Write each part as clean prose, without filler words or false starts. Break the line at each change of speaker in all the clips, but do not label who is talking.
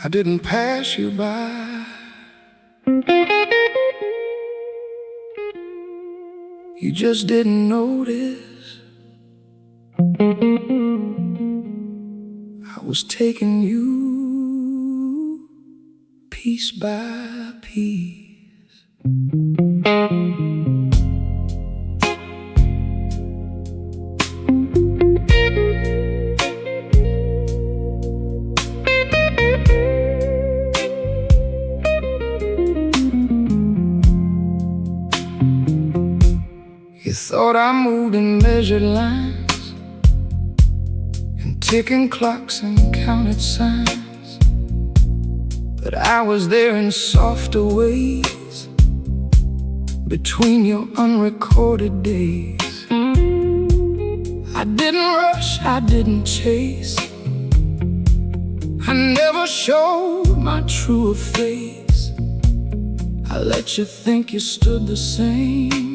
I didn't pass you by. You just didn't notice. I was taking you piece by piece. You thought I moved in measured lines and ticking clocks and counted signs, but I was there in softer ways between your unrecorded days. I didn't rush, I didn't chase, I never showed my truer face. I let you think you stood the same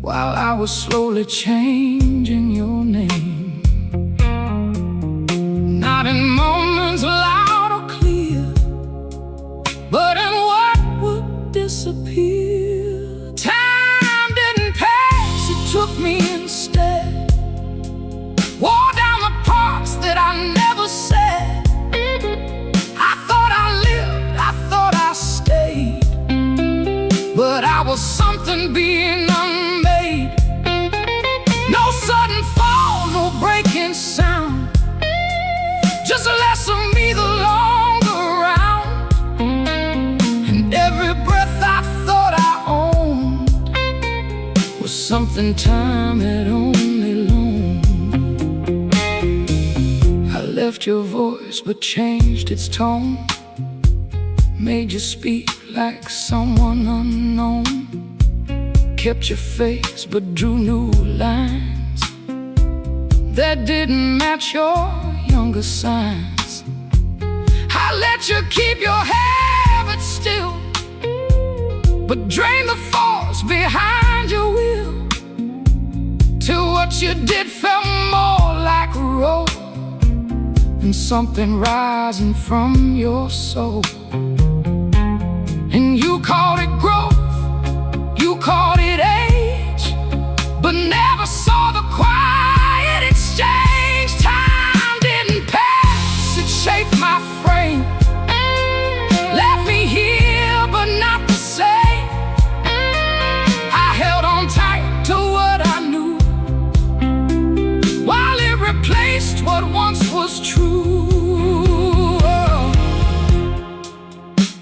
while I was slowly changing your name. Not in moments loud or clear, but in what would disappear. Time didn't pass, it took me instead. Wore down the parts that I never said. I thought I lived, I thought I stayed, but I was something being unmade. No sudden fall, no breaking sound, just less of me the longer round. And every breath I thought I owned was something time had only loaned. I left your voice but changed its tone, made you speak like someone unknown. Kept your face but drew new lines that didn't match your younger signs. I let you keep your habits still, but drain the force behind your will, till what you did felt more like a roll than something rising from your soul. And you called it growth, you called it age, but never saw the quiet exchange. Time didn't pass, it shaped my frame, left me here but not the same. I held on tight to what I knew, while it replaced what once was true. Oh.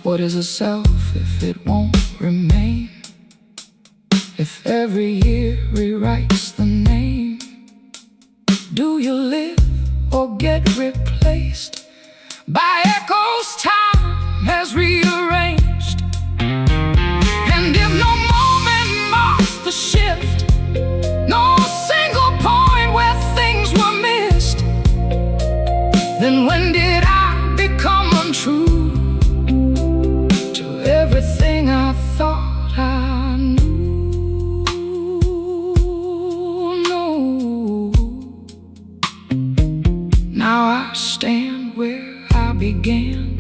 What is a self if it won't remain? If every year rewrites the name, do you live or get replaced by echoes time has rearranged? And if no moment marks the shift, no single point where things were missed, then when did I become untrue to everything I thought I knew? Now I stand where I began,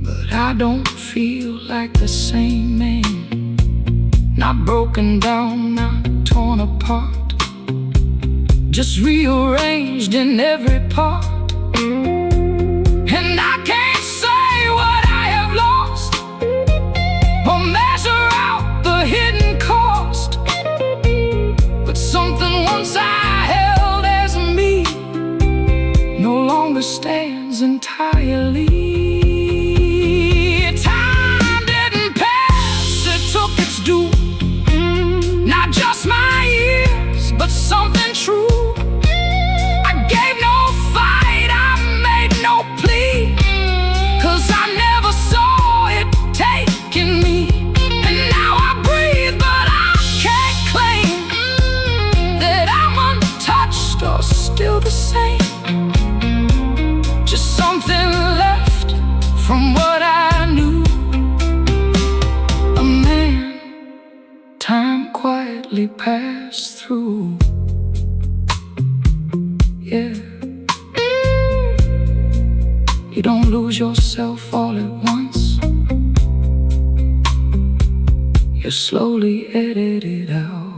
but I don't feel like the same man. Not broken down, not torn apart, just rearranged in every part. And I can't say what I have lost, or measure out the hidden cost, but something once I held as me no longer stands entirely. Time didn't pass, it took its due. Not just my years, but something true. I gave no fight, I made no plea, 'cause I never saw it taking me. And now I breathe, but I can't claim that I'm untouched or still the same. Just something left from what I knew. A man time quietly passed through. Yeah. He You don't lose yourself all at once. You slowly edit it out.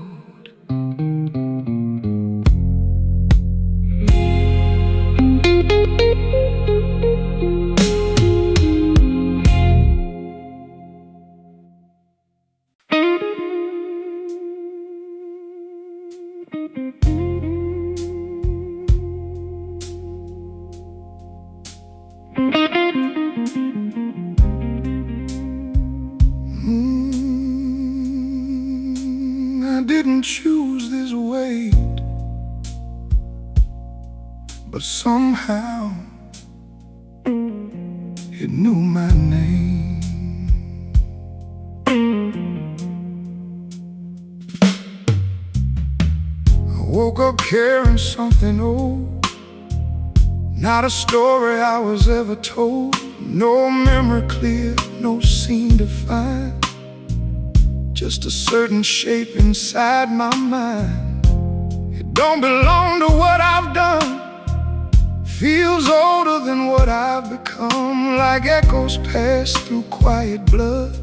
I didn't choose this way, but somehow it knew my name. I woke up carrying something old, not a story I was ever told. No memory clear, no scene defined, just a certain shape inside my mind. It don't belong to what I've done, feels older than what I've become, like echoes pass through quiet blood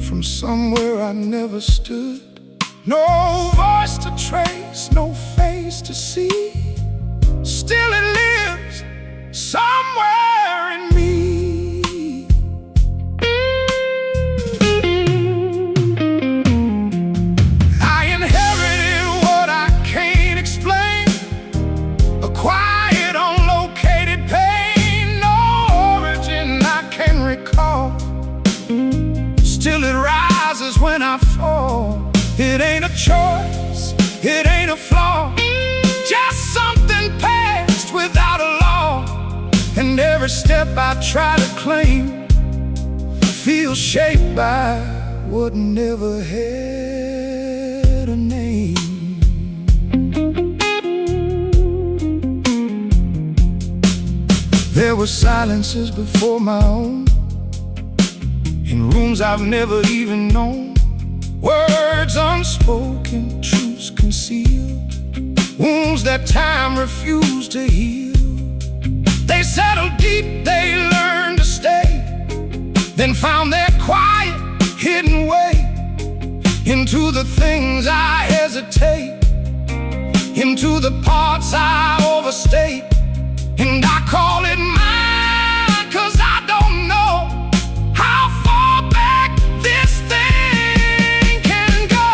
from somewhere I never stood. No voice to trace, no face to see, still it lives somewhere in me. I inherited what I can't explain, a quiet, unlocated pain, no origin I can recall. Still it rises when I fall. It ain't a choice, it ain't a flaw, just something past without a law. And every step I try to claim feels shaped by what never had a name. There were silences before my own, in rooms I've never even known, words unspoken, truths concealed, wounds that time refused to heal. They settled deep, they learned to stay, then found their quiet, hidden way into the things I hesitate, into the parts I overstate. And I call it mine, 'cause I don't know how far back this thing can go.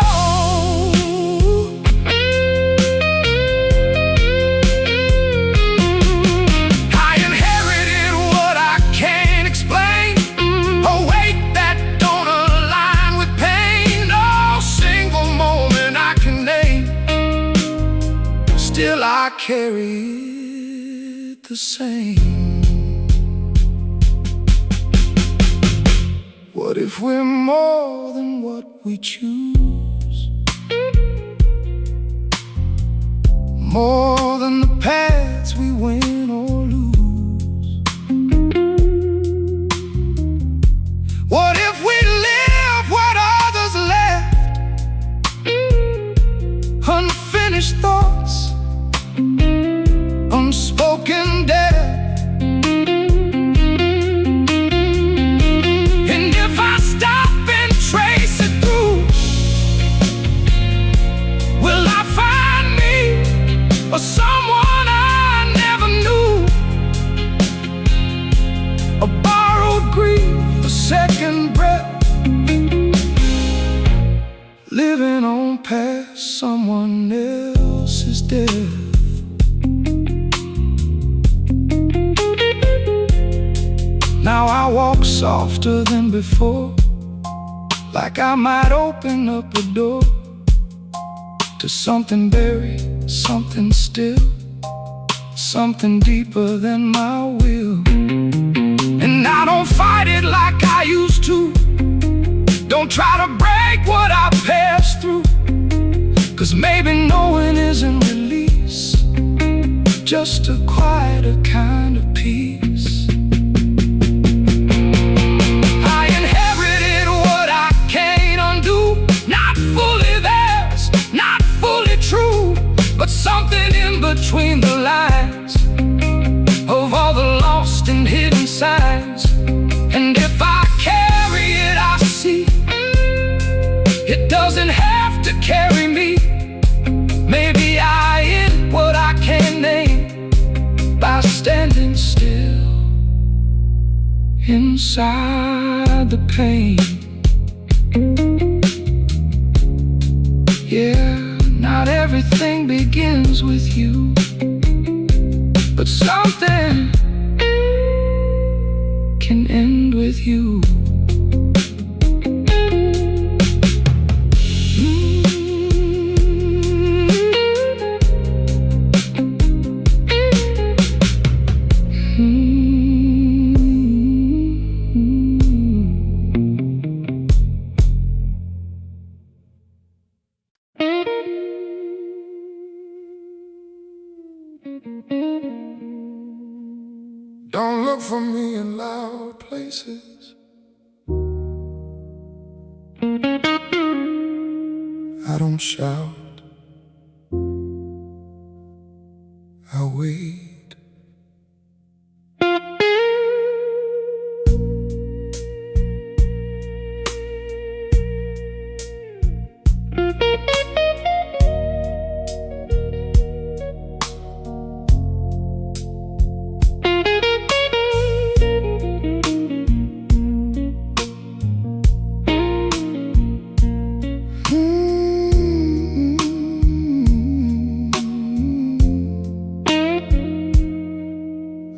I inherited what I can't explain, a weight that don't align with pain, no single moment I can name, still I carry the same. What if we're more than what we choose? More than the paths we win or lose? What if we live what others left? Unfinished thoughts, unspoken death. And if I stop and trace it through, will I find me or someone I never knew? A borrowed grief, a second breath, living on past someone else's death. Now I walk softer than before, like I might open up a door to something buried, something still, something deeper than my will. And I don't fight it like I used to, don't try to break what I passed through, 'cause maybe knowing isn't release, just a quieter kind of peace. But something in between the lines of all the lost
doesn't have to carry me. Maybe I end what I can't name by standing still inside the pain. Yeah, not everything begins with you, but something can end with you.
Don't look for me in loud places. I don't shout, I wait.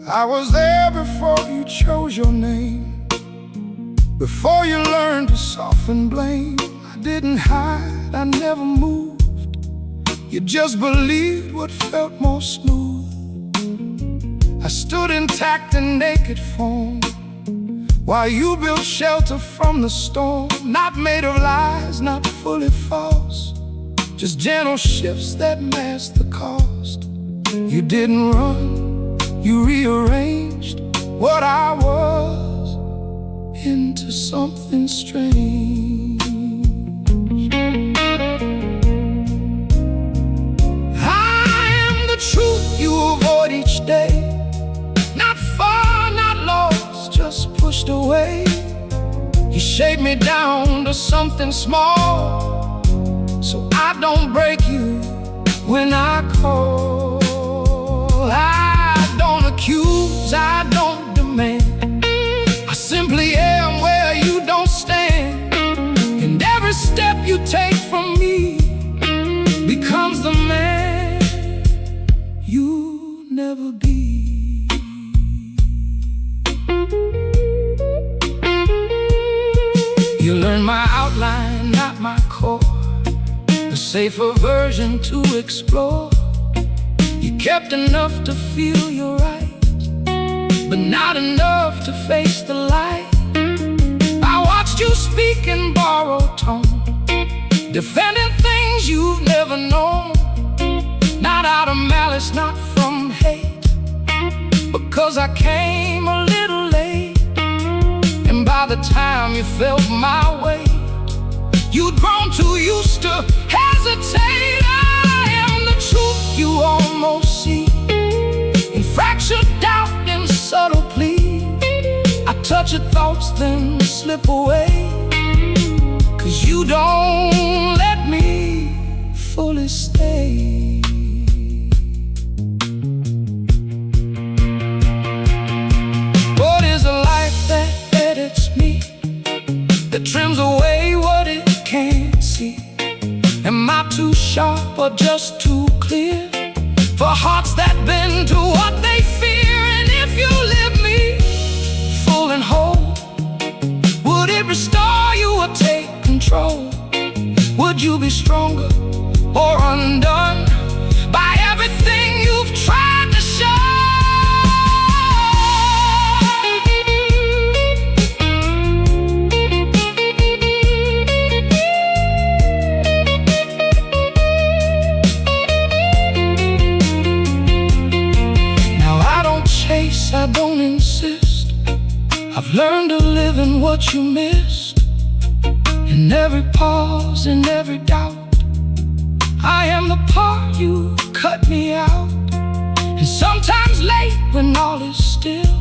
I was there before you chose your name, before you learned to soften blame. I didn't hide, I never moved. You just believed what felt more smooth. I stood intact in naked form while you built shelter from the storm. Not made of lies, not fully false, just gentle shifts that masked the cost. You didn't run, you rearranged what I was into something strange. I am the truth you avoid each day. Not far, not lost, just pushed away. You shaped me down to something small, so I don't break you when I call. I don't accuse, I don't demand. I simply am where you don't stand. And every step you take from me becomes the man you'll never be. You learn my outline, not my core, a safer version to explore. You kept enough to feel you're right, but not enough to face the light. I watched you speak in borrowed tone, defending things you've never known. Not out of malice, not from hate, because I came a little late. And by the time you felt my weight, you'd grown too used to hesitate. I am the truth you almost see, in fractured doubt and subtle plea. I touch your thoughts then slip away, 'cause you don't let me fully stay. What is a life that edits me, that trims away what it can't see? Am I too sharp or just too clear for hearts that bend to what they fear? And if you live me full and whole, would it restore you or take control? Would you be stronger or undone by everything you've tried to show? I don't insist. I've learned to live in what you missed. In every pause, in every doubt, I am the part you cut me out. And sometimes late when all is still,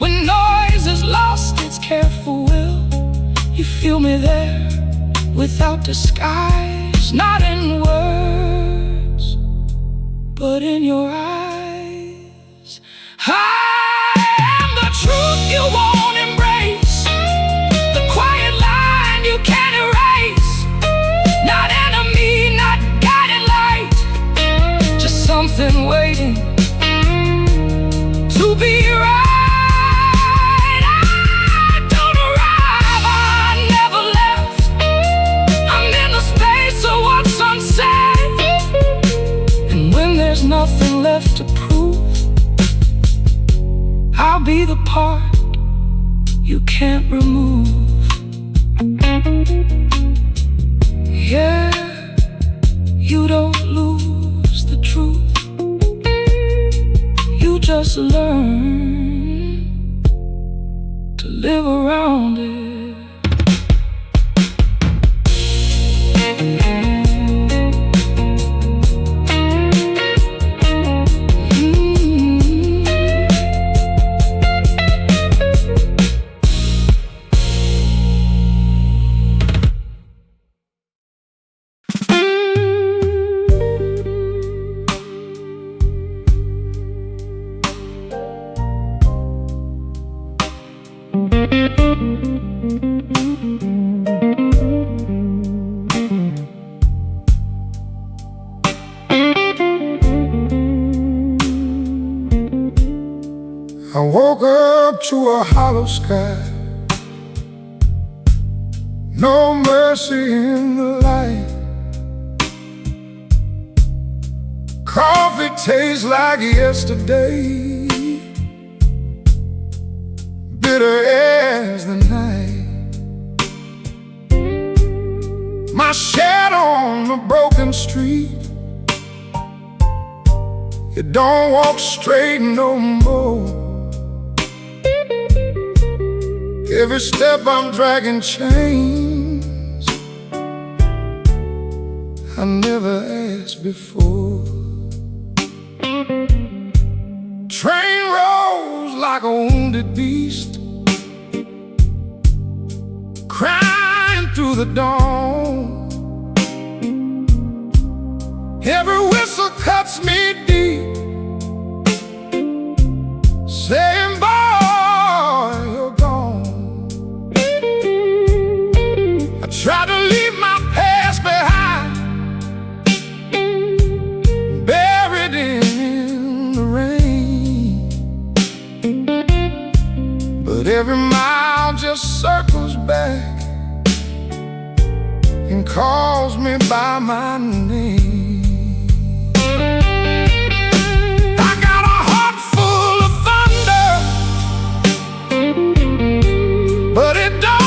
when noise has lost its careful will, you feel me there
without disguise, not in words, but in your eyes. I am the truth you won't embrace, the quiet line you can't erase. Not enemy, not guiding light, just something waiting to be right. There's nothing left to prove. I'll be the part you can't remove. Yeah, you don't lose the truth, you just learn to live around it.
I woke up to a hollow sky, no mercy in the light. Coffee tastes like yesterday, bitter as the night. My shadow on the broken street, it don't walk straight no more. Every step I'm dragging chains I never asked before. Train rolls like a wounded beast, crying through the dawn. Every whistle cuts me deep, saying, boy, you're gone. Try to leave my past behind, buried in the rain. But every mile just circles back and calls me by my name. I got a heart full of thunder, but it don't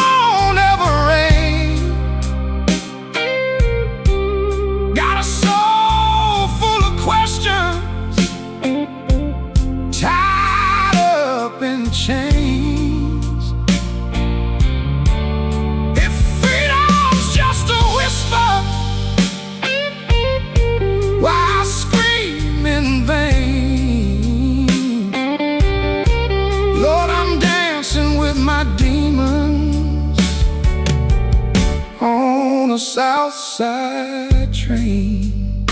chains. If freedom's just a whisper, why scream in vain? Lord, I'm dancing with my demons on a south side train.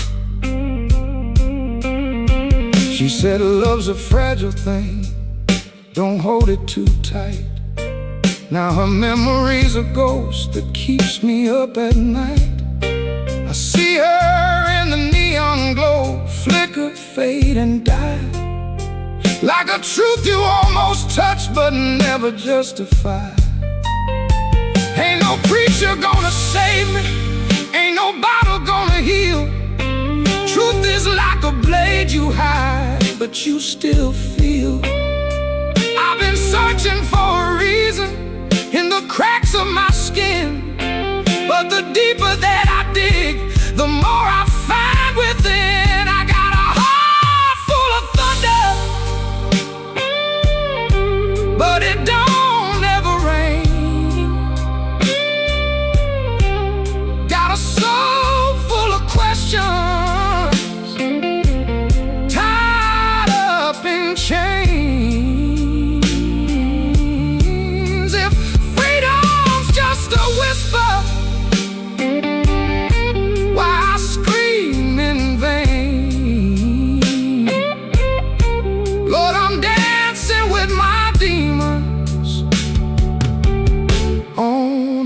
She said love's a fragile thing, don't hold it too tight. Now her memory's a ghost that keeps me up at night. I see her in the neon glow, flicker, fade, and die, like a truth you almost touch but never justify. Ain't no preacher gonna save me, ain't no bottle gonna heal. Truth is like a blade you hide, but you still feel. I've been searching for a reason in the cracks of my skin, but the deeper that I dig, the more I find within. I got a heart full of thunder, but it don't ever rain. Got a soul full of questions, tied up in chains. If freedom's just a whisper,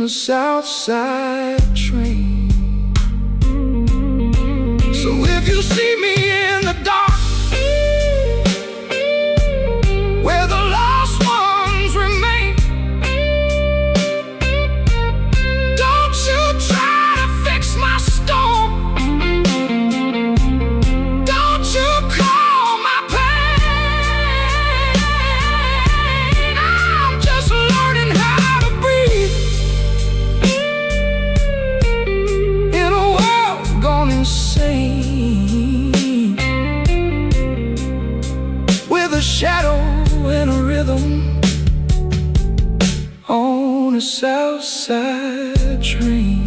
the South Side train. So if you see me in the dark, where the lost ones remain, don't you try to fix my storm. Don't you call my pain. I'm just learning how to breathe in a world gone insane, with a shadow and a rhythm on a South Side train.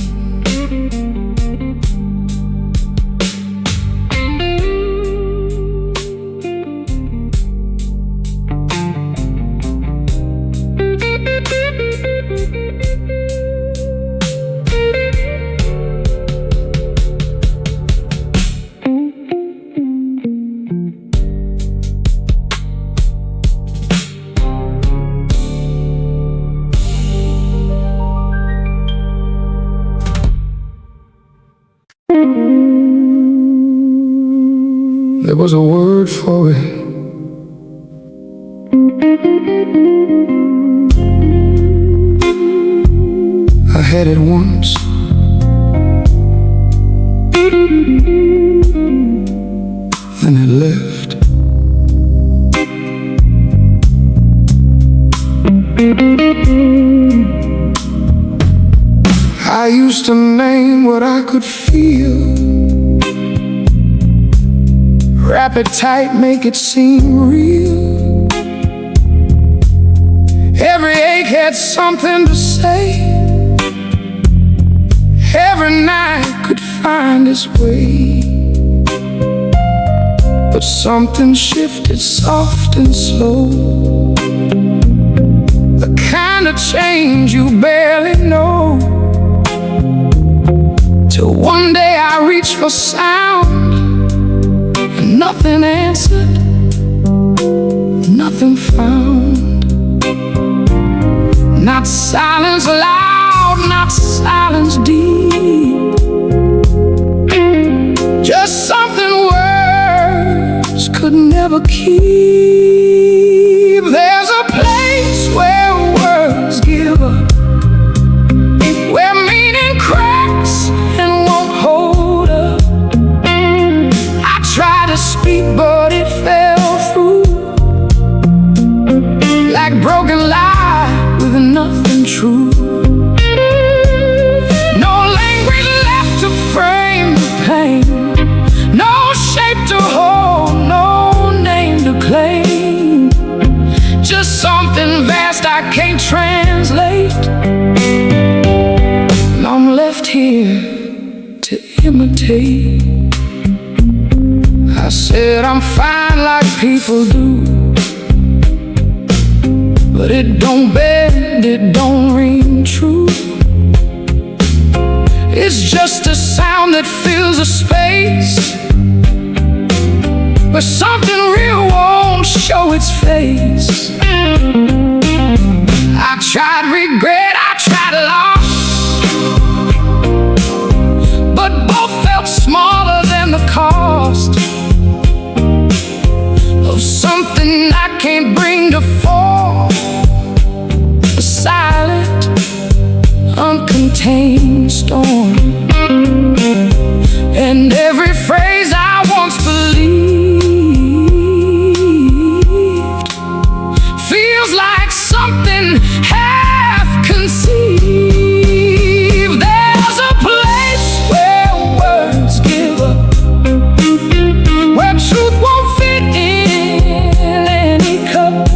There was a word for it. I had it once, then it left. I used to name what I could feel, wrap it tight, make it seem real. Every ache had something to say, every night could find its way. But something shifted soft and slow, the kind of change you barely know. Till one day I reached for sound, and nothing answered, nothing found. Not silence loud, not silence deep, just something words could never keep. There's a place where words give up, where meaning cracks and won't hold up. I tried to speak, but it fell through, like broken lie with nothing true. No language left to frame the pain, no shape to hold, no name to claim. Just something vast I can't translate, and I'm left here to imitate. I said I'm fine like people do, but it don't bend, it don't ring true. It's just a sound that fills a space where something real won't show its face. I tried regret, I tried loss, but both felt smaller than the cost of something I can't bring to fall. A silent, uncontained storm, and every phrase I once believed feels like something half conceived. There's a place where words give up, where truth won't fit in any cup.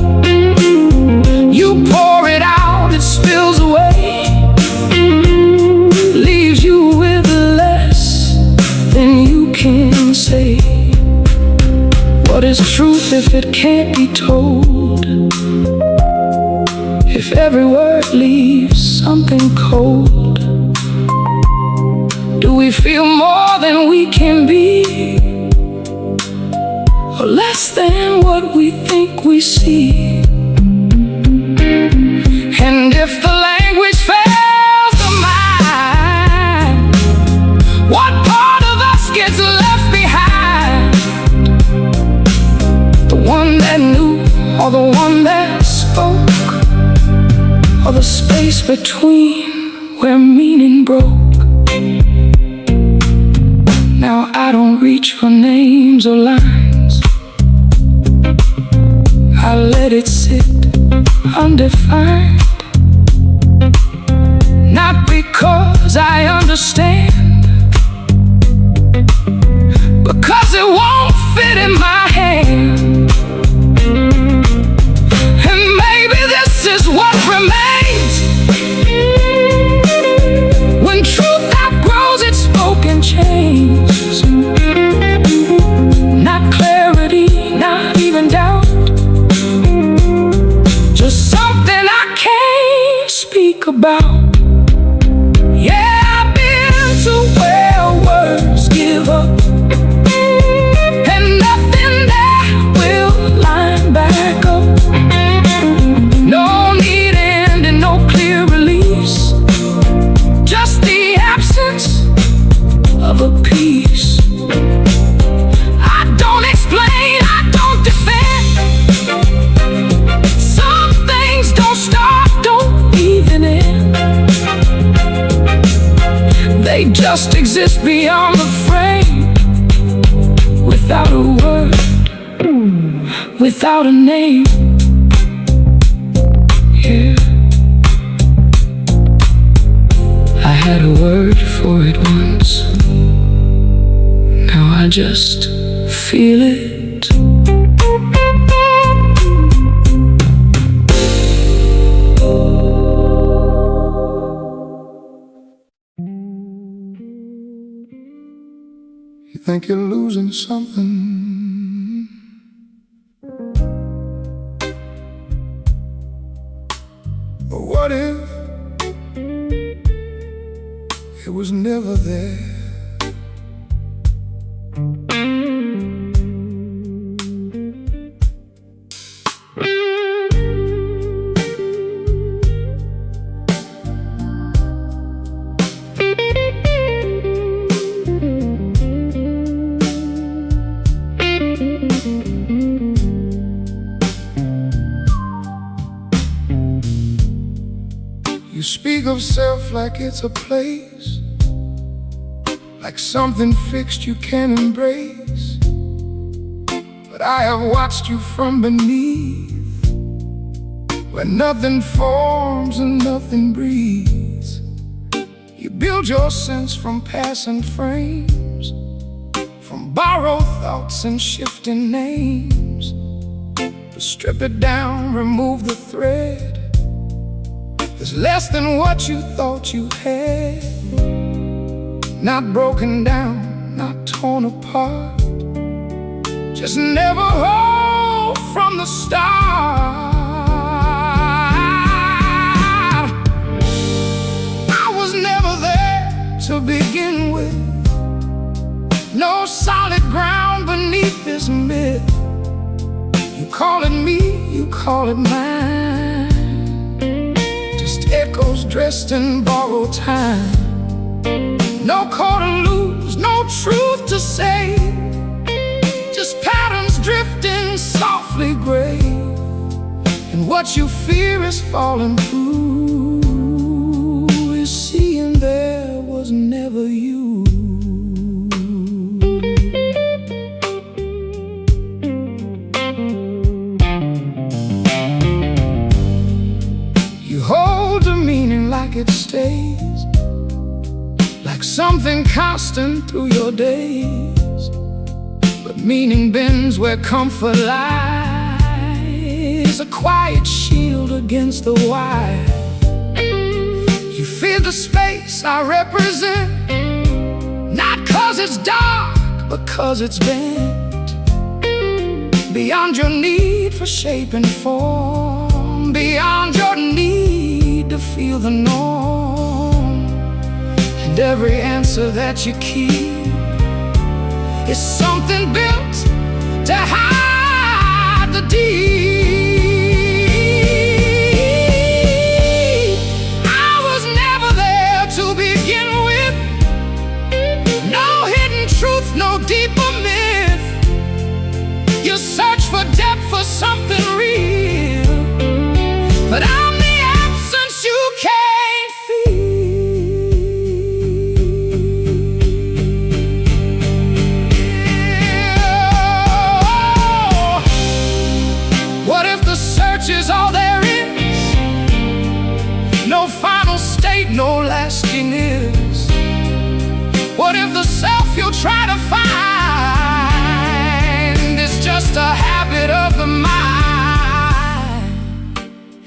You pour it out, it spills away, leaves you with less than you can say. What is truth if it can't be told? If every word leaves something cold? Do we feel more than we can be, or less than what we think we see? And if the language fails
between where meaning broke. Now I don't reach for names or lines. I let it sit undefined. Not because I understand, because it won't fit in my hand. And maybe this is what remains when truth outgrows its spoken change. Not clarity, not even doubt, just something I can't speak about. Yeah, I've been to where words give up, and nothing there will line back up. No neat end and no clear release, just the absence of a piece. I don't explain, I don't defend. Some things don't start, don't even end. They just exist beyond the frame, without a word, without a name. Yeah, I had a word for it once. Now I just feel it.
You think you're losing something, but what if it was never there? You speak of self like it's a place, like something fixed you can embrace. But I have watched you from beneath, where nothing forms and nothing breathes. You build your sense from passing frames, from borrowed thoughts and shifting names. But strip it down, remove the thread. There's less than what you thought you had. Not broken down, not torn apart, just never whole from the start. I was never there to begin with. No solid ground beneath this myth. You call it me, you call it mine, just echoes dressed in borrowed time. No call to lose, no truth to say, just patterns drifting softly gray. And what you fear is falling through, is seeing there was never you. You hold the meaning like it stays, like something constant through your days. But meaning bends where comfort lies, a quiet shield against the wire. You feel the space I represent, not 'cause it's dark, but 'cause it's bent. Beyond your need for shape and form, beyond your need to feel the norm. And every answer that you keep is something built to hide the deep. I was never there to begin with. No hidden truth, no deeper myth. You search for depth, for something real, but I'm the absence you came
yourself you'll try to find is just a habit of the mind.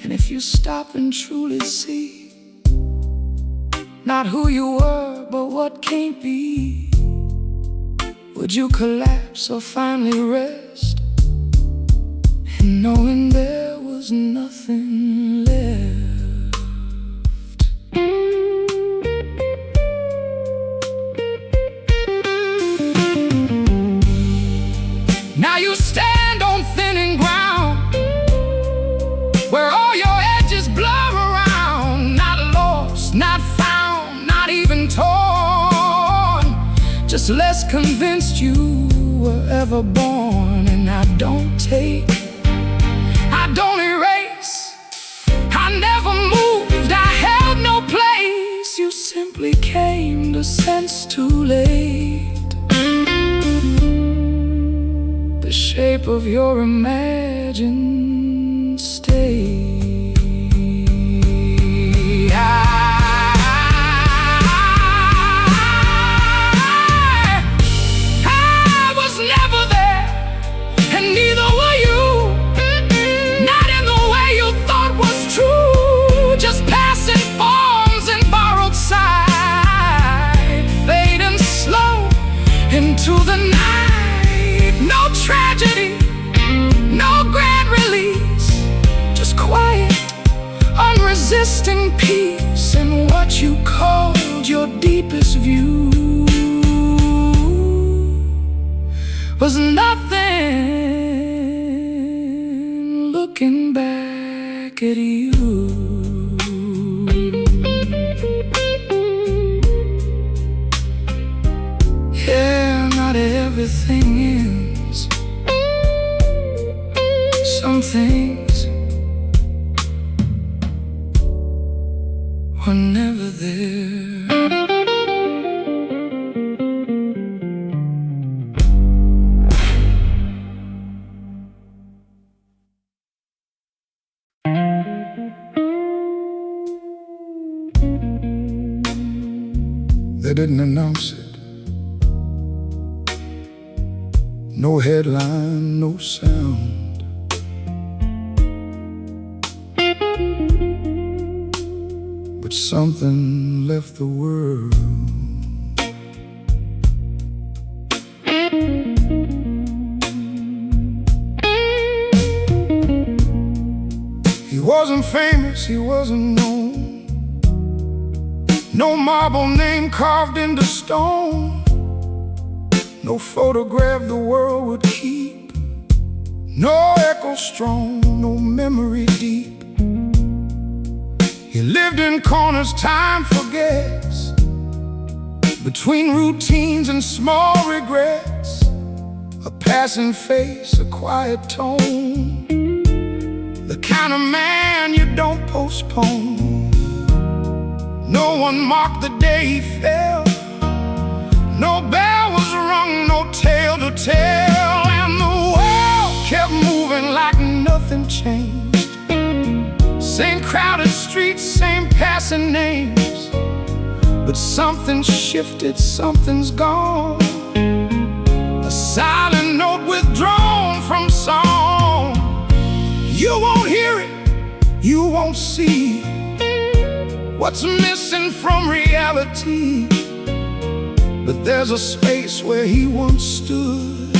And if you stop and truly see not who you were, but what can't be, would you collapse or finally rest in knowing there was nothing left? Now you stand on thinning ground, where all your edges blur around. Not lost, not found, not even torn, just less convinced you were ever born. And I don't take, I don't erase, I never moved, I held no place. You simply came to sense too late the shape of your imagined state. I was never there, and neither were you. Not in the way you thought was true, just passing forms in borrowed sight, fading slow into the night. No tragedy, no grand release, just quiet, unresisting peace. And what you called your deepest view was nothing looking back at you. Yeah, not everything ends. Some things were never there.
They didn't announce it. No headline, no sound. But something left the world. He wasn't famous, he wasn't known. No marble name carved into stone. No photograph the world would keep. No echo strong, no memory deep. He lived in corners time forgets, between routines and small regrets. A passing face, a quiet tone, the kind of man you don't postpone. No one marked the day he fell. No bell was rung, no tale to tell. And the world kept moving like nothing changed. Same crowded streets, same passing names. But something shifted, something's gone. A silent note withdrawn from song. You won't hear it, you won't see what's missing from reality. But there's a space where he once stood,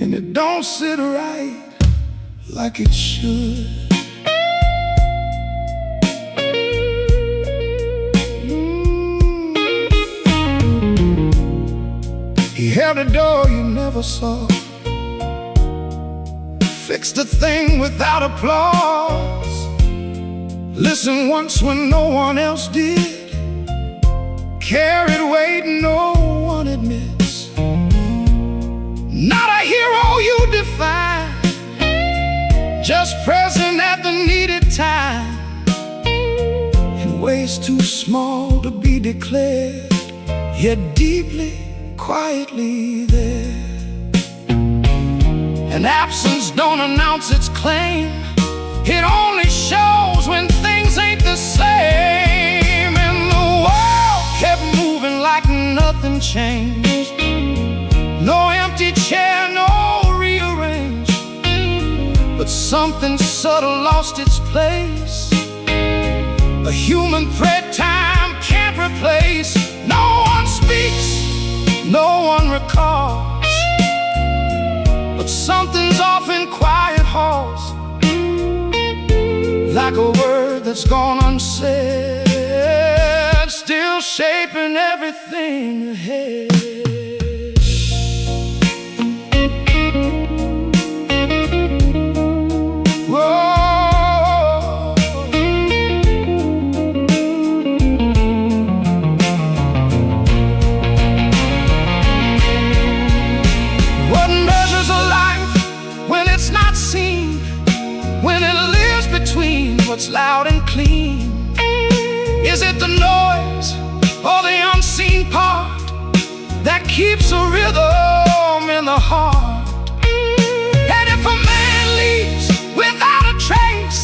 and it don't sit right like it should. He held a door you never saw, fixed a thing without applause, listened once when no one else did, carried weight no one admits. Not a hero you define, just present at the needed time, in ways too small to be declared, yet deeply, quietly there. And absence don't announce its claim, it only shows when things ain't the same. And the world kept moving like changed. No empty chair, no rearrange, but something subtle lost its place. A human thread time can't replace. No one speaks, no one recalls, but something's off in quiet halls, like a word that's gone unsaid, still shaping everything ahead. What's loud and clean? Is it the noise or the unseen part that keeps a rhythm in the heart? And if a man leaves without a trace,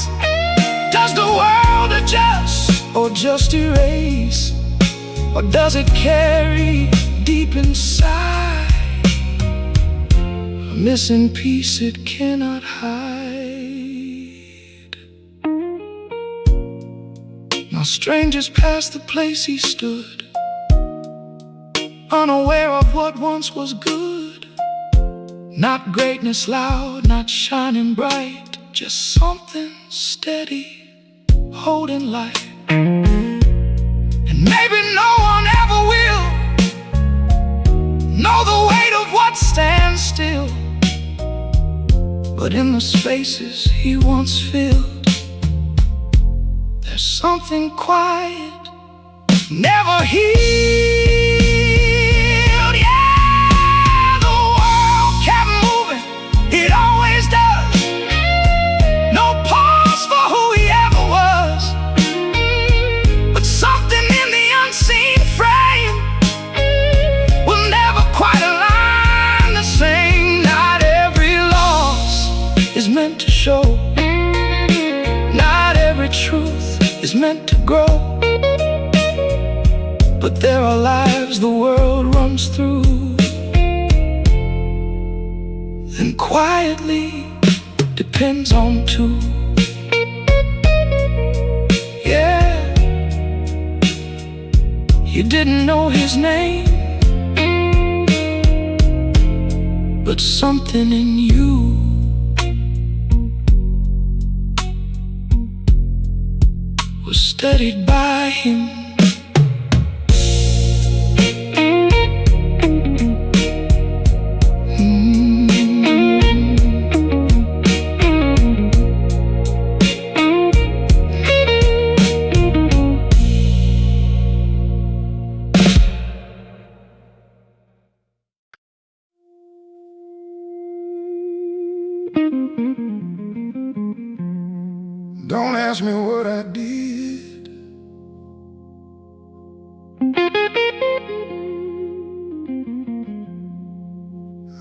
does the world adjust or just erase? Or does it carry deep inside a missing piece it cannot hide? Strangers passed the place he stood, unaware of what once was good. Not greatness loud, not shining bright, just something steady, holding light. And maybe no one ever will know the weight of what stands still, but in the spaces he once filled, there's something quiet, never healed. Yeah, the world kept moving, it always does. No pause for who he ever was, but something in the unseen frame will never quite align the same. Not every loss is meant to show, not every truth is meant to grow, but there are lives the world runs through, then quietly depends on two. Yeah, you didn't know his name, but something in you was studied by him. Don't ask me what I did.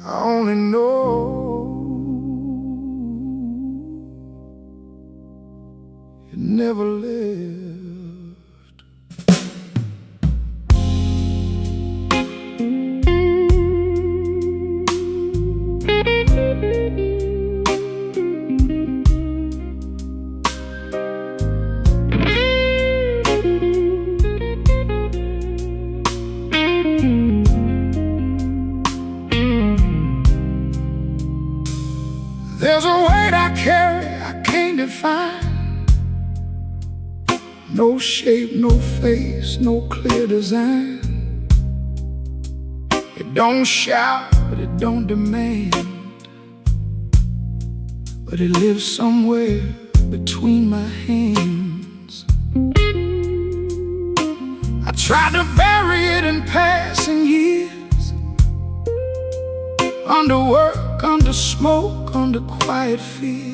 I only know it never lived. There's a weight I carry I can't define. No shape, no face, no clear design. It don't shout, it don't demand, but it lives somewhere between my hands. I tried to bury it in passing years, under work, under smoke, under quiet fears.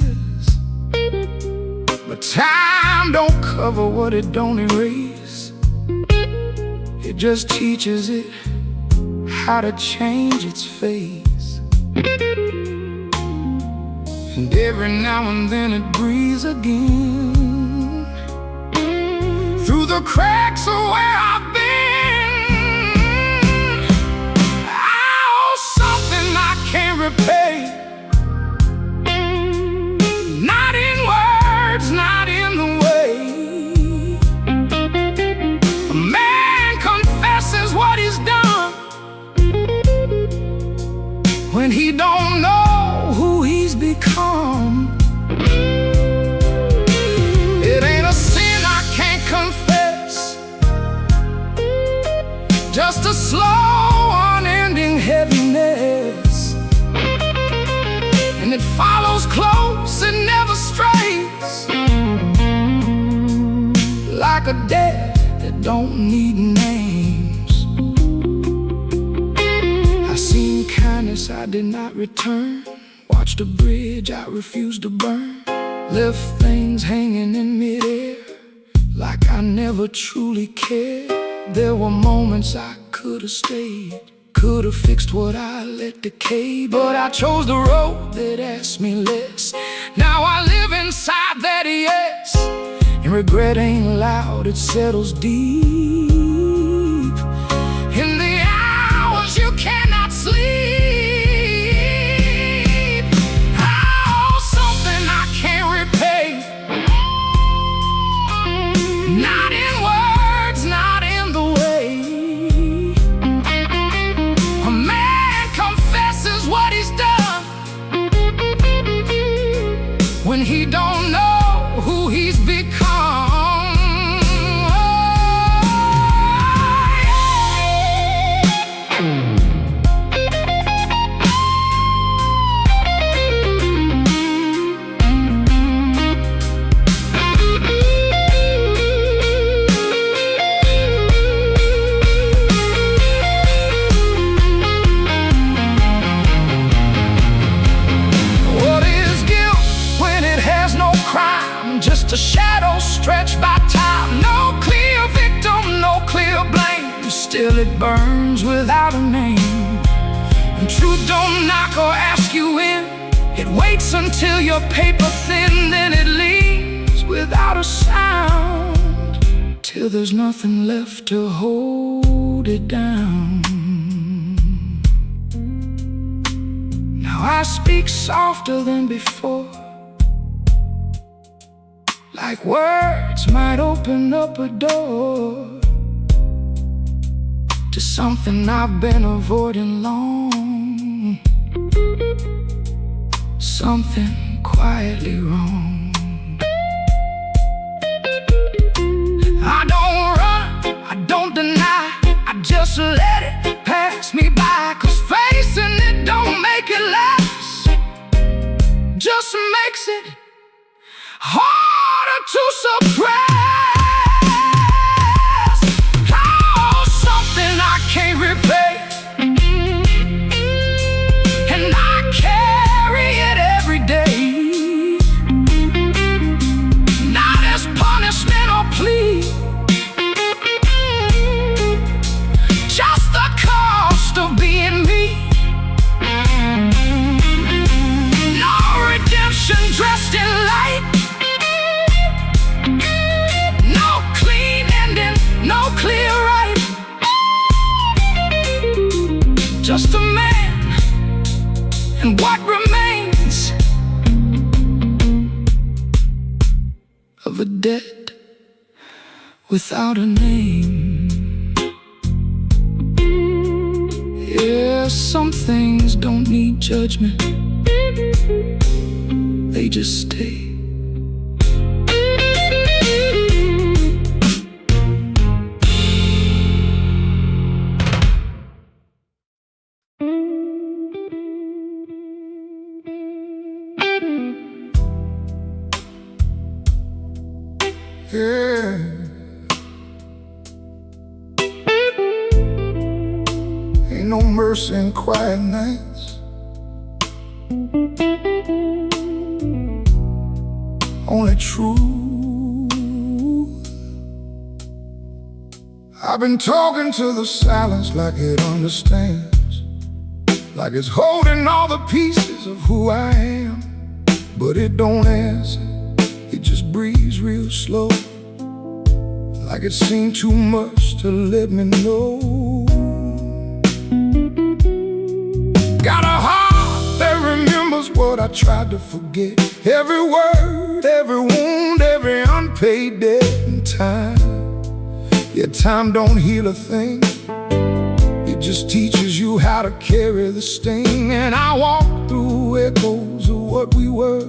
But time don't cover what it don't erase. It just teaches it how to change its face. And every now and then it breathes again through the cracks of where I've been. just a slow, unending heaviness, and it follows close and never strays, like a debt that don't need names. I seen kindness I did not return, watched a bridge I refused to burn, left things hanging in midair like I never truly cared. There were moments I could have stayed, could have fixed what I let decay, but I chose the road that asked me less. Now I live inside that yes, and regret ain't loud, it settles deep. In the hours you cannot sleep, not in words, not in the way a man confesses what he's done when he don't know who he's become. Just a shadow stretched by time, no clear victim, no clear blame. Still it burns without a name, and truth don't knock or ask you in. It waits until you're paper thin, then it leaves without a sound, till there's nothing left to hold it down. Now I speak softer than before, like words might open up a door to something I've been avoiding long, something quietly wrong. I don't run, I don't deny, I just let it pass me by, 'cause facing it don't make it less, just makes it harder to suppress. Oh, something I can't repay, and I carry it every day, not as punishment or plea, just the cost of being me. No redemption dressed in light, no clear right, just a man and what remains of a debt without a name. Yeah, some things don't need judgment, they just stay. Yeah. Ain't no mercy in quiet nights, only truth. I've been talking to the silence like it understands, like it's holding all the pieces of who I am, but it don't answer. It just breathes real slow, like it's seen too much to let me know. Got a heart that remembers what I tried to forget, every word, every wound, every unpaid debt and time. Yeah, time don't heal a thing, it just teaches you how to carry the sting. And I walk through echoes of what we were,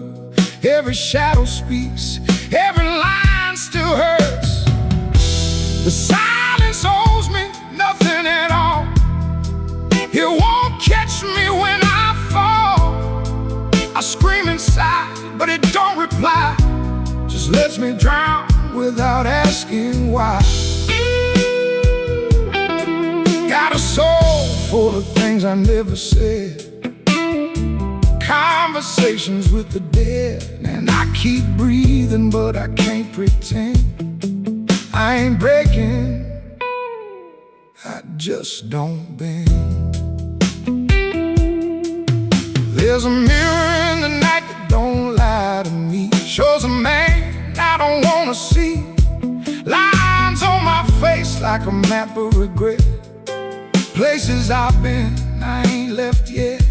every shadow speaks, every line still hurts. The silence owes me nothing at lets me drown without asking why. Got a soul full of things I never said, conversations with the dead, and I keep breathing, but I can't pretend I ain't breaking, I just don't bend. There's a mirror in the night that don't lie to me, shows a man I don't wanna see, lines on my face like a map of regret, places I've been I ain't left yet.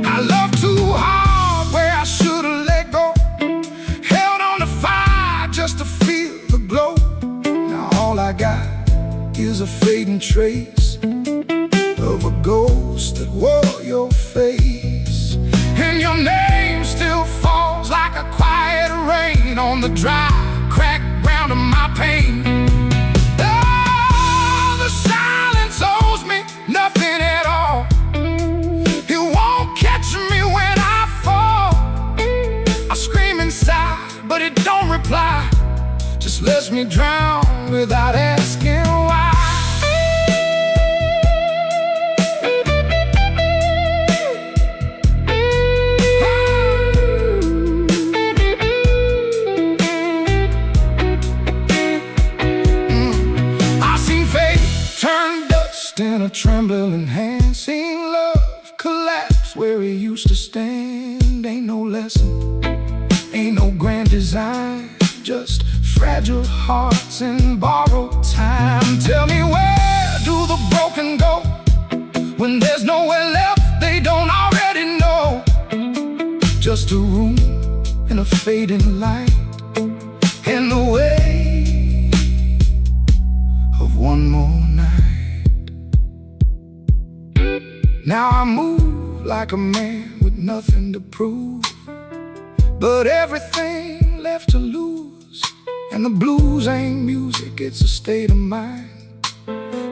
I love too hard where I should've let go, held on to fire just to feel the glow. Now all I got is a fading trace of a ghost that wore your face, and your name still falls like a quiet rain on the dry, cracked ground of my pain. Oh, the silence owes me nothing at all. It won't catch me when I fall. I scream inside, but it don't reply, just lets me drown without asking why. In a trembling hand, seen love collapse where it used to stand. Ain't no lesson, ain't no grand design, just fragile hearts and borrowed time. Tell me, where do the broken go when there's nowhere left they don't already know? Just a room in a fading light, in the way of one more night. Now I move like a man with nothing to prove, but everything left to lose. And the blues ain't music, it's a state of mind,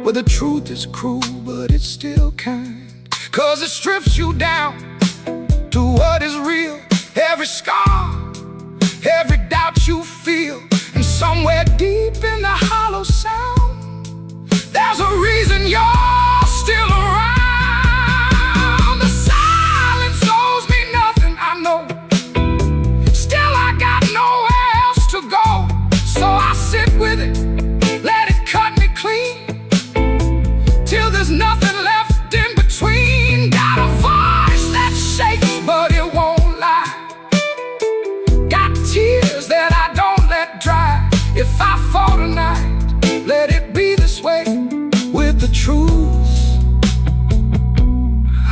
where the truth is cruel, but it's still kind. Cause it strips you down to what is real, every scar, every doubt you feel. And somewhere deep in the hollow sound, there's a reason you're still around. With it, let it cut me clean, till there's nothing left in between. Got a voice that shakes, but it won't lie. Got tears that I don't let dry. If I fall tonight, let it be this way. With the truth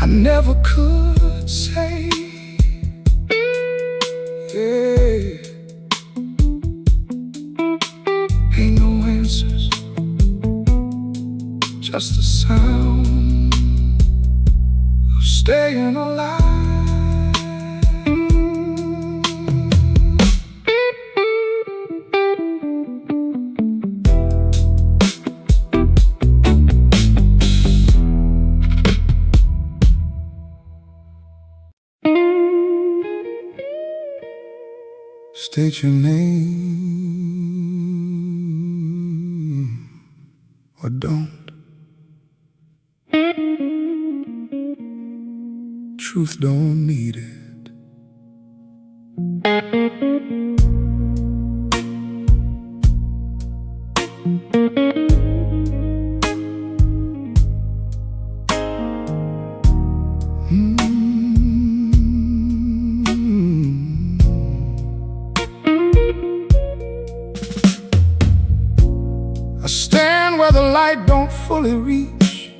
I never could say. Yeah. Ain't no answers, just the sound of staying alive. State your name or don't. Truth don't need it. I stand where the light don't fully reach,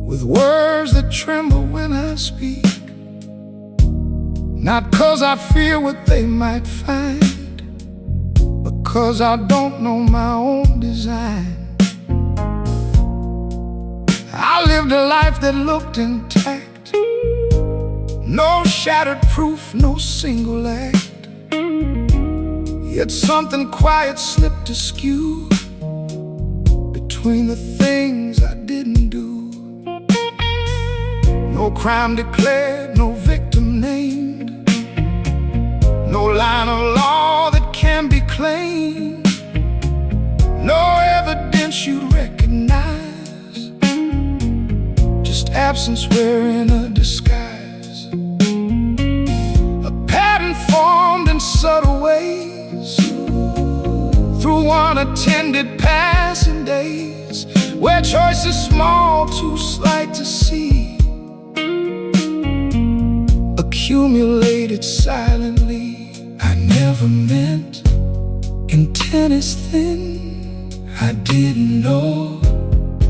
with words that tremble when I speak. Not 'cause I fear what they might find, but 'cause I don't know my own design. I lived a life that looked intact, no shattered proof, no single act. Yet something quiet slipped askew between the things I didn't do. No crime declared, no victim named, no line of law that claim, no evidence you'd recognize, just absence wearing a disguise. A pattern formed in subtle ways through unattended passing days, where choice is small, too slight to see, accumulated silently. I never meant intent is thin, I didn't know.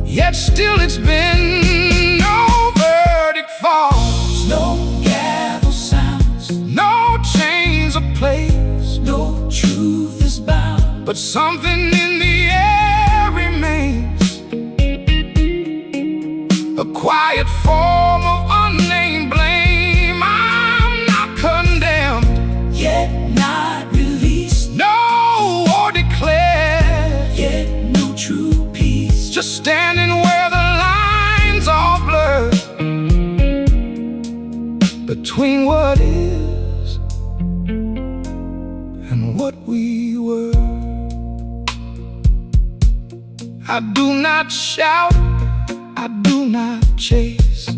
Yet still it's been no verdict falls, no gavel sounds, no chains of place, no truth is bound. But something in the air remains, a quiet form of unnamed blame. I'm not condemned, yet not released, no or declared, yet no true peace. Just standing where the lines are blurred between what is and what we were. I do not shout, I do not chase,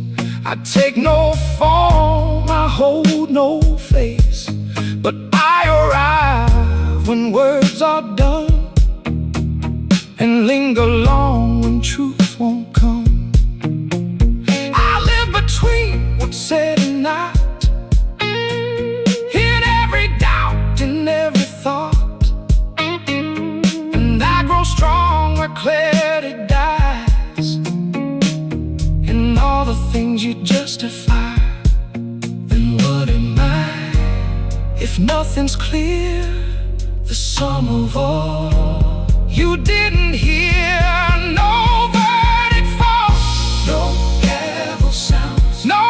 I take no form, I hold no face. But I arrive when words are done, and linger long when truth won't come. I live between what's said and not, in every doubt, in every thought. And I grow strong where clarity dies, in all the things you justify. Then what am I if nothing's clear? The sum of all you didn't hear. No verdict falls, no gavel sounds, no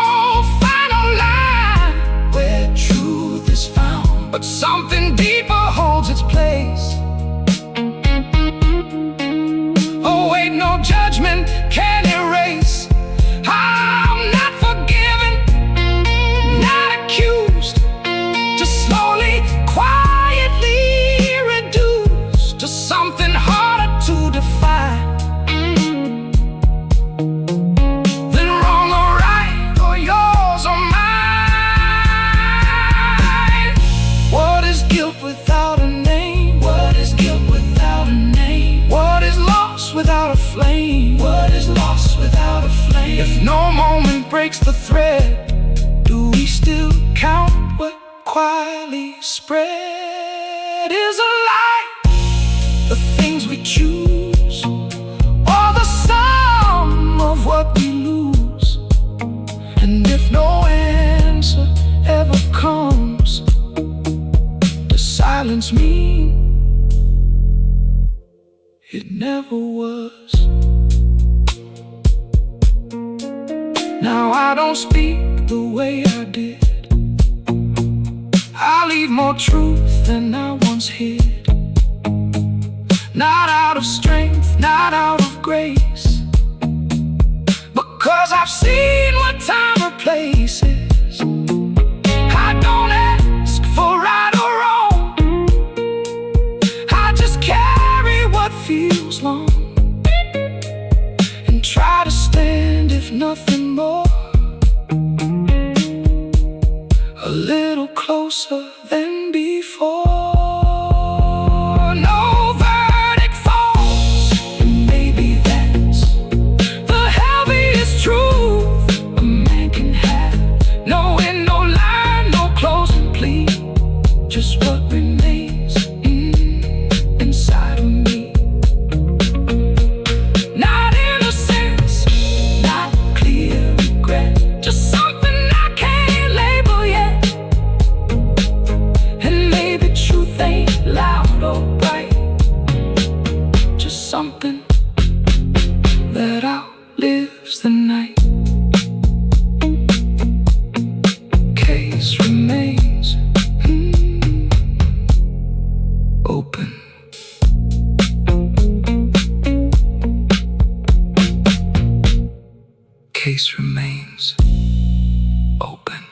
final line where truth is found. But something deeper holds its place. Oh wait, no judgment can erase. I'm not forgiven, not accused, just slowly, quietly reduced to something harder to define than wrong or right, or yours or mine. What is guilt without a name? What is guilt without a name? What is lost without a flame? What is lost without a flame? If no moment breaks the thread, do we still count what quietly spread? Is a lie the things we choose, or the sum of what we lose? And if no answer ever comes, does silence mean it never was? Now I don't speak the way I did, I leave more truth than I once hid. Not out of strength, not out of grace, because I've seen what time replaces. I don't ask for right or wrong, I just carry what feels long, and try to stand if nothing more, a little closer than before. No verdict falls, and maybe that's the heaviest truth a man can have. No end, no line, no closing plea, just what remains inside of me. Not innocence, not clear regret, just something I can't label yet. And maybe truth ain't loud or bright, just something that outlives the night. Case remains open. Case remains open.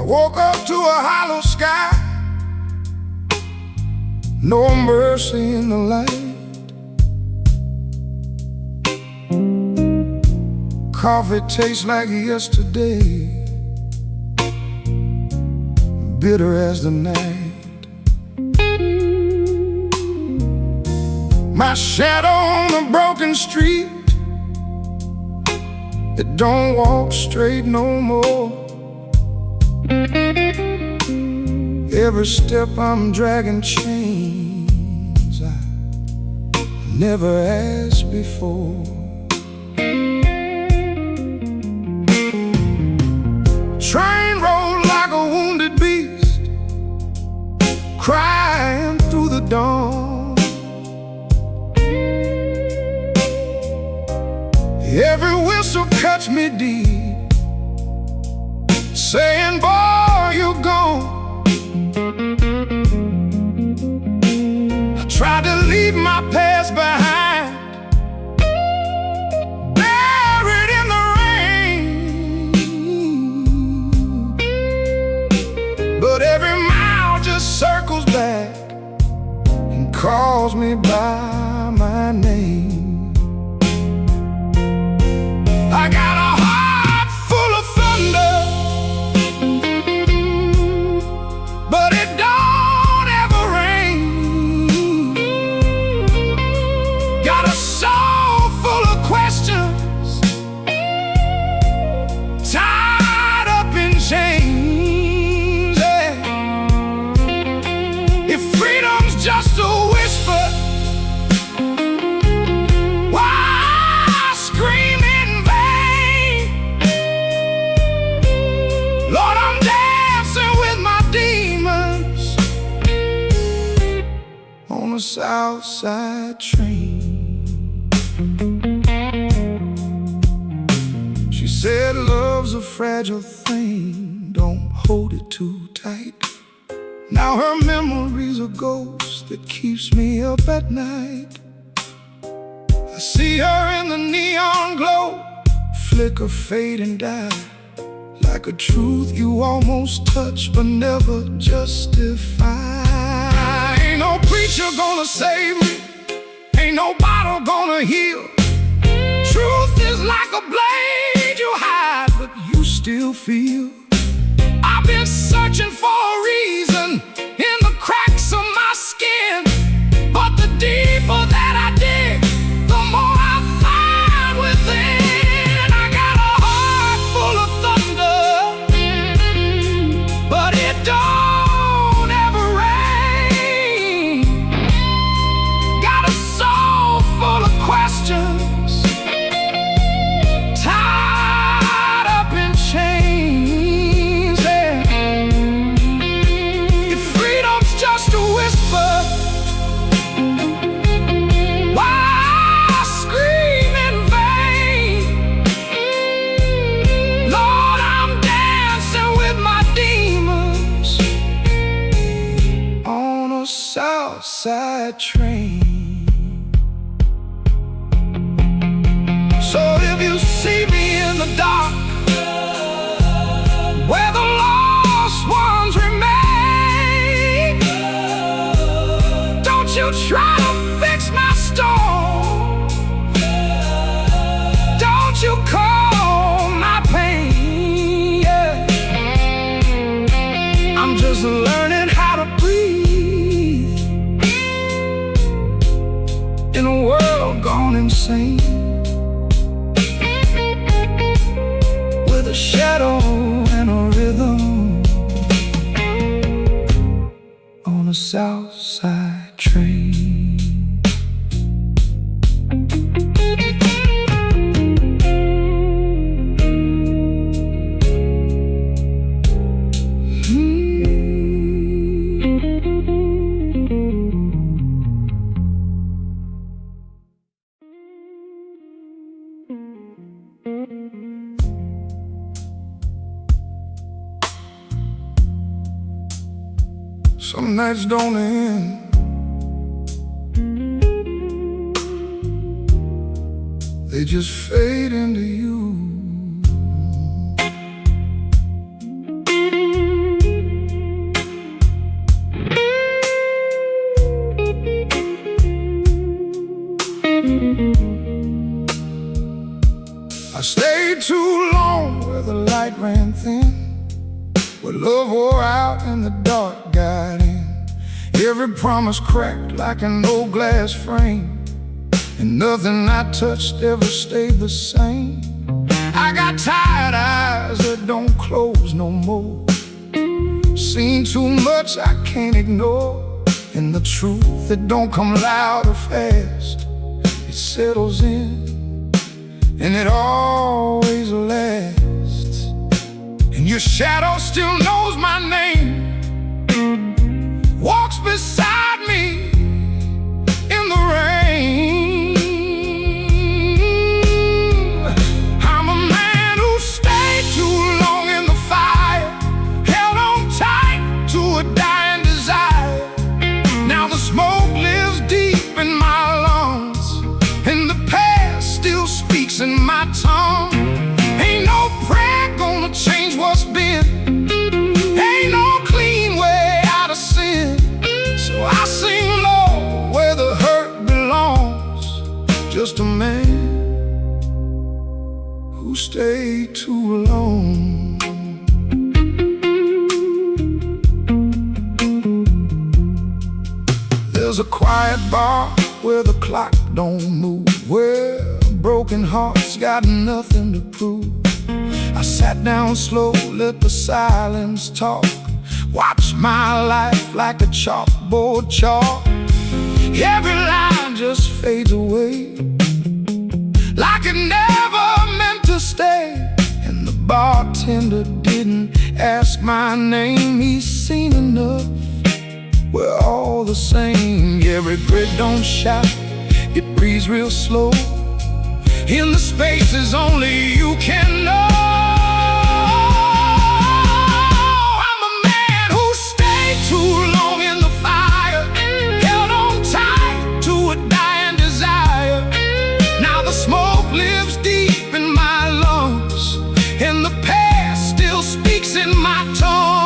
woke up to a hollow sky, no mercy in the light. Coffee tastes like yesterday, bitter as the night. My shadow on a broken street, it don't walk straight no more. Every step I'm dragging chains I never asked before. Train rolled like a wounded beast, crying through the dawn. Every whistle cuts me deep, saying, boy, you're gone. I tried to leave my past behind, buried in the rain. But every mile just circles back and calls me by my name. I got a heart full of thunder, but it don't ever rain. Got a soul full of questions, tied up in chains. Yeah. If freedom's just a whisper, why scream in vain? Lord, I'm dancing with my demons on a south side train. She said love's a fragile thing, don't hold it too tight. Now her memory's a ghost that keeps me up at night. I see her in the neon glow, flicker, fade and die, like a truth you almost touch but never justify. Ain't no preacher gonna save me, ain't no bottle gonna heal. Truth is like a blade you hide, but you still feel. I've been searching for a reason in the cracks of my skin, but the deeper that I dig, the more I find within. I got a heart full of thunder, but it don't ever rain. Got a soul full of questions, tied up in chains. Yeah. If freedom's just a whisper, why scream in vain? Lord, I'm dancing with my demons on a south side train. So if you see me in the dark, where the lost ones remain, don't you try to fix my storm, don't you call my pain. Yeah. I'm just learning how to breathe in a world gone insane, with a shadow and a rhythm on a south side train. Some nights don't end, they just fade into you. I stayed too long where the light ran thin, where love wore out and the dark got in. Every promise cracked like an old glass frame, and nothing I touched ever stayed the same. I got tired eyes that don't close no more, seen too much I can't ignore, and the truth that don't come loud or fast, it settles in and it always lasts. And your shadow still knows my name, walks beside me in the rain. I'm a man who stayed too long in the fire, held on tight to a dying desire. Now the smoke lives deep in my lungs, and the past still speaks in my tongue. Ain't no prayer gonna change what's been, ain't no clean way out of sin. So I sing low where the hurt belongs, just a man who stayed too long. There's a quiet bar where the clock don't move, where broken hearts got nothing to prove. I sat down slow, let the silence talk, watch my life like a chalkboard chalk. Every line just fades away, like it never meant to stay. And the bartender didn't ask my name, he's seen enough, we're all the same. Yeah, regret don't shout, it breathes real slow in the spaces only you can know. I'm a man who stayed too long in the fire, held on tight to a dying desire. Now the smoke lives deep in my lungs, and the past still speaks in my tongue.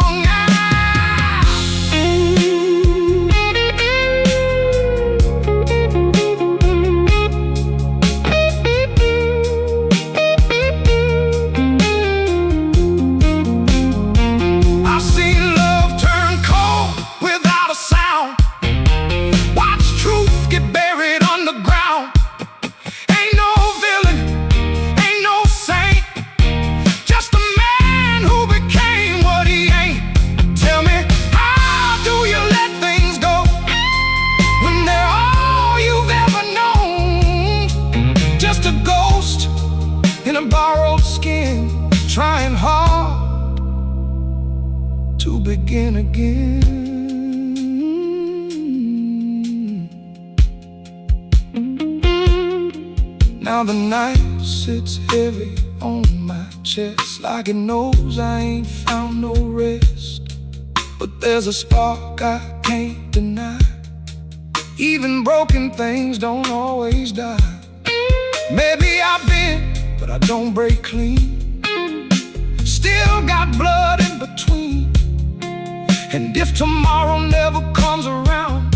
In a borrowed skin, trying hard to begin again. Now the night sits heavy on my chest, like it knows I ain't found no rest. But there's a spark I can't deny, even broken things don't always die. Maybe I've been, but I don't break clean, still got blood in between. And if tomorrow never comes around,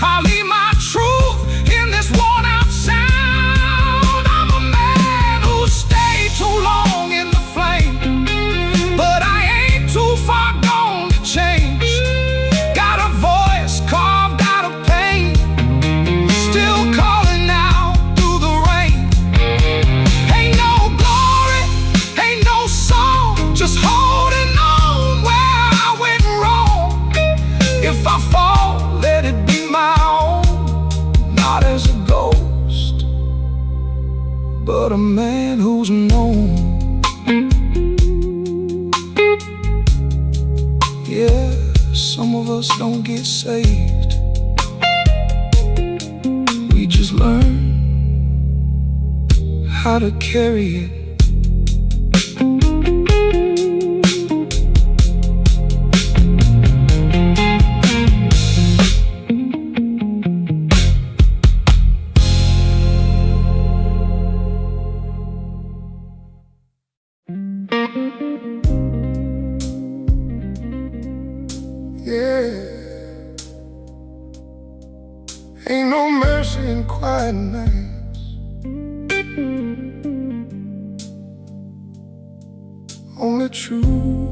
I'll leave my truth in this worn out sound. I'm a man who stayed too long in the flame, but I ain't too far gone to change. Got a voice carved out of pain, still calling out through the rain. Ain't no glory, ain't no song, just holding on where I went wrong. If I fall, let it be my own, not as a ghost, but a man who's known. Yeah, some of us don't get saved, we just learn how to carry it. Ain't no mercy in quiet nights, truth.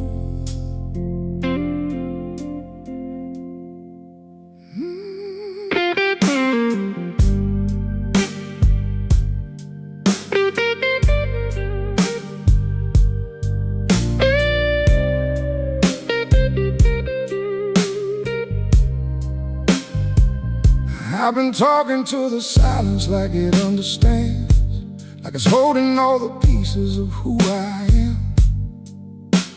I've been talking to the silence like it understands, like it's holding all the pieces of who I am.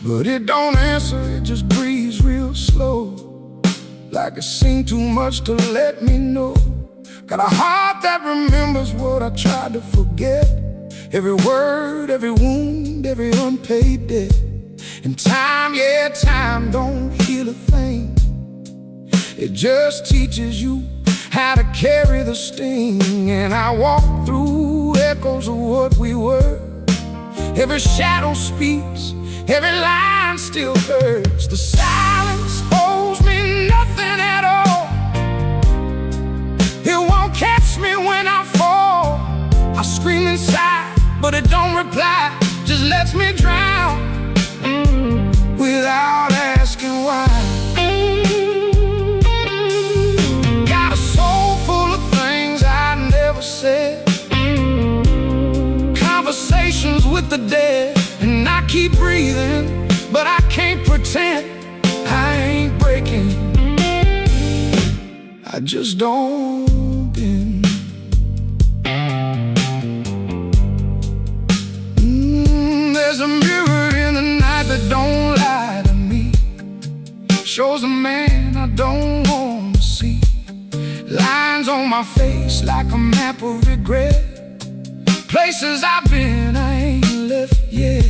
But it don't answer, it just breathes real slow, like it's seen too much to let me know. Got a heart that remembers what I tried to forget, every word, every wound, every unpaid debt. And time, yeah, time don't heal a thing. It just teaches you how to carry the sting. And I walk through echoes of what we were. Every shadow speaks, every line still hurts. The silence owes me nothing at all. It won't catch me when I fall. I scream inside, but it don't reply, just lets me drown without asking why. Said conversations with the dead, and I keep breathing, but I can't pretend I ain't breaking. I just don't bend. There's a mirror in the night that don't lie to me, shows a man I don't want to see. Lines on my face like a map of regret, places I've been I ain't left yet.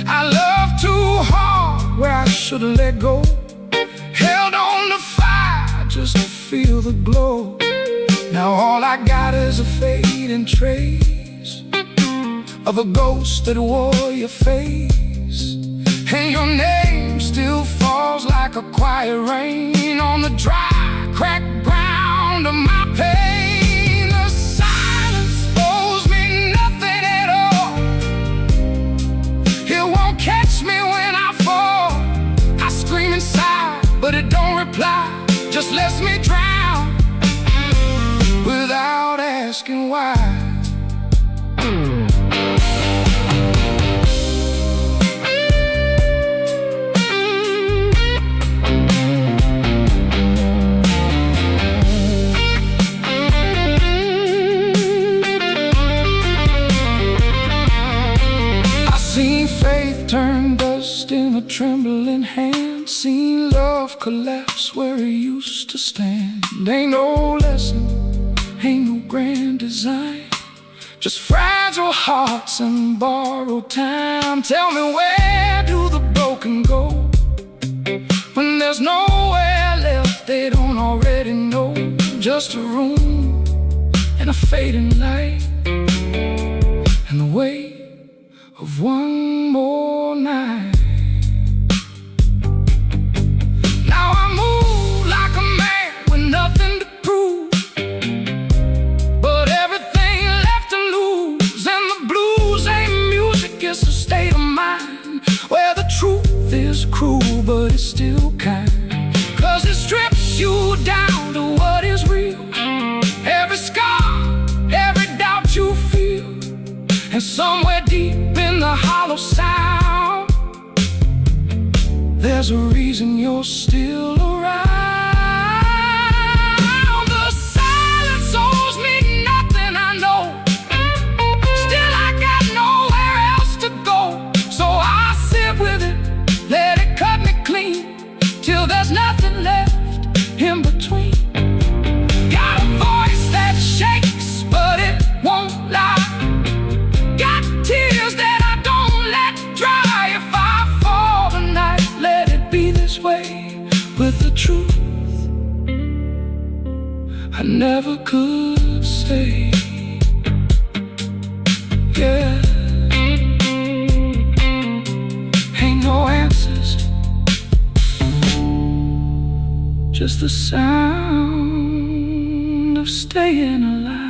I love too hard where I should've let go, held on to fire just to feel the glow. Now all I got is a fading trace of a ghost that wore your face, and your name still falls like a quiet rain on the dry, cracked ground of my pain. The silence owes me nothing at all. It won't catch me when I fall. I scream inside, but it don't reply, just lets me drown without asking why. Turn dust in a trembling hand, seen love collapse where it used to stand. Ain't no lesson, ain't no grand design, just fragile hearts and borrowed time. Tell me, where do the broken go when there's nowhere left they don't already know? Just a room and a fading light, and the weight of one more night. Now I move like a man with nothing to prove, but everything left to lose. And the blues ain't music, it's a state of mind where the truth is cruel, but it's still kind. 'Cause it strips you down to what is real, every scar, every doubt you feel, and somewhere deep in the hollow sound, there's a reason you're still around. The silence owes me nothing, I know. Still I got nowhere else to go, so I sit with it, let it cut me clean, till there's nothing left in between. Got a voice that shakes, but it won't lie. Got tears that I don't let dry. If I fall tonight, let it be this way with the truth I never could say. Yeah, ain't no answers, just the sound of staying alive.